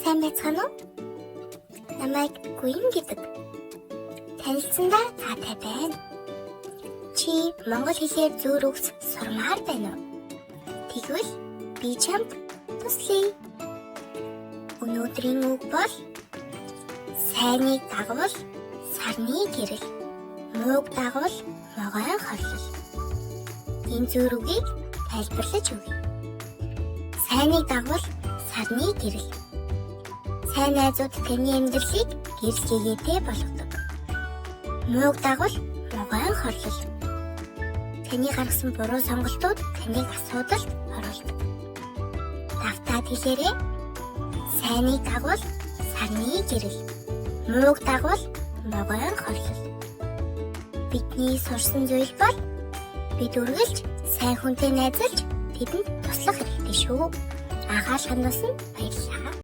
сайн байцгаана уу? Намайг Гүн гэдэг. Танилцсандаа таатай байна. Чи монгол хэлээр зөөр үгс сурмаар байна уу? Тэгвэл би чамд туслая. Өнөөдрийн үг бол сайныг дагвал сарны гэрэл, мууг дагвал могойн хорлол. Энэ зөөр үгийг тайлбарлаж өгье. Сайныг дагвал сарны гэрэл. Сайн найзууд таны амьдралыг гэрэлгээтэй болгодог. Мууг дагвал могойн хорлол. Таны гаргасан буруу сонголтууд таныг асуудалд оруулдаг. Давтаад хэлээрэй. Сайныг дагвал сарны гэрэл. Мууг дагвал могойн хорлол. Бидний сурсан зүйл бол бид үргэлж сайн хүнтэй найзалж тэдэнд туслах хэрэгтэй шүү. Анхаарал хандуулсанд баярлалаа.